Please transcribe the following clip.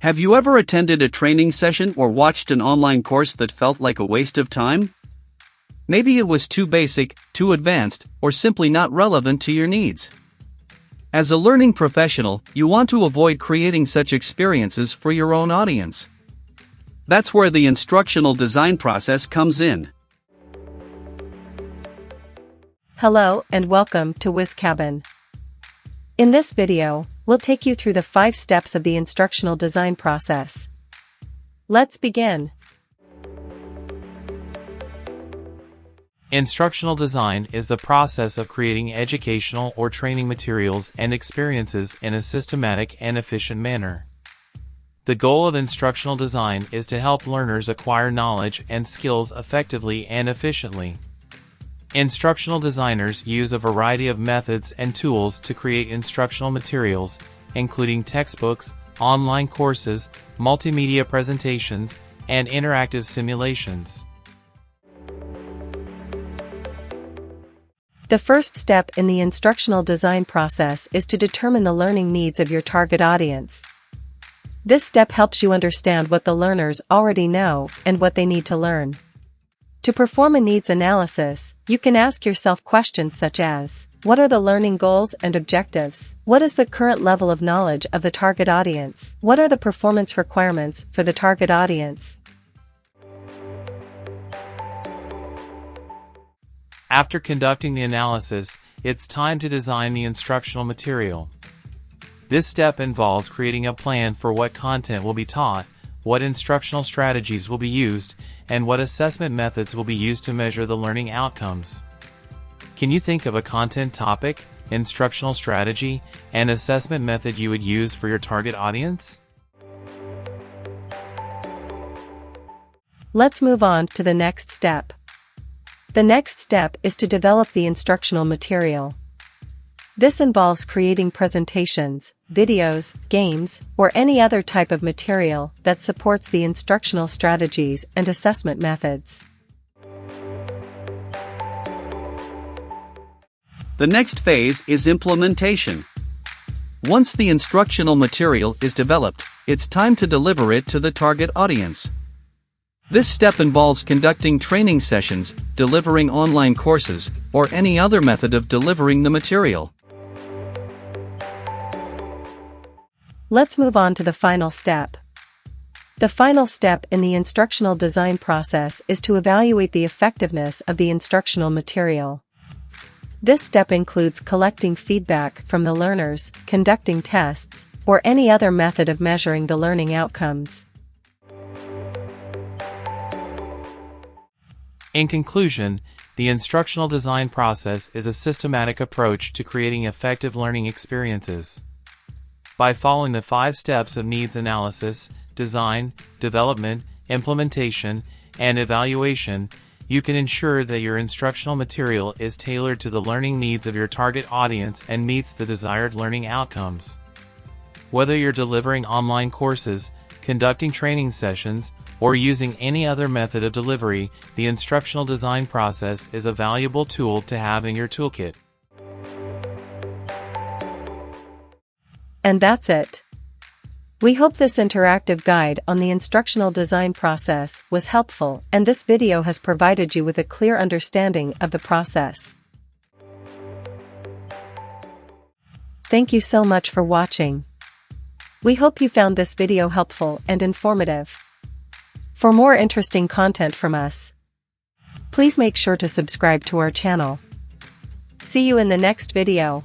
Have you ever attended a training session or watched an online course that felt like a waste of time? Maybe it was too basic, too advanced, or simply not relevant to your needs. As a learning professional, you want to avoid creating such experiences for your own audience. That's where the instructional design process comes in. Hello and welcome to Wizcabin. In this video, we'll take you through the 5 steps of the instructional design process. Let's begin. Instructional design is the process of creating educational or training materials and experiences in a systematic and efficient manner. The goal of instructional design is to help learners acquire knowledge and skills effectively and efficiently. Instructional designers use a variety of methods and tools to create instructional materials, including textbooks, online courses, multimedia presentations, and interactive simulations. The first step in the instructional design process is to determine the learning needs of your target audience. This step helps you understand what the learners already know and what they need to learn. To perform a needs analysis, you can ask yourself questions such as, what are the learning goals and objectives? What is the current level of knowledge of the target audience? What are the performance requirements for the target audience? After conducting the analysis, it's time to design the instructional material. This step involves creating a plan for what content will be taught, what instructional strategies will be used, and what assessment methods will be used to measure the learning outcomes. Can you think of a content topic, instructional strategy, and assessment method you would use for your target audience? Let's move on to the next step. The next step is to develop the instructional material. This involves creating presentations, videos, games, or any other type of material that supports the instructional strategies and assessment methods. The next phase is implementation. Once the instructional material is developed, it's time to deliver it to the target audience. This step involves conducting training sessions, delivering online courses, or any other method of delivering the material. Let's move on to the final step. The final step in the instructional design process is to evaluate the effectiveness of the instructional material. This step includes collecting feedback from the learners, conducting tests, or any other method of measuring the learning outcomes. In conclusion, the instructional design process is a systematic approach to creating effective learning experiences. By following the 5 steps of needs analysis, design, development, implementation, and evaluation, you can ensure that your instructional material is tailored to the learning needs of your target audience and meets the desired learning outcomes. Whether you're delivering online courses, conducting training sessions, or using any other method of delivery, the instructional design process is a valuable tool to have in your toolkit. And that's it. We hope this interactive guide on the instructional design process was helpful and this video has provided you with a clear understanding of the process. Thank you so much for watching. We hope you found this video helpful and informative. For more interesting content from us, please make sure to subscribe to our channel. See you in the next video.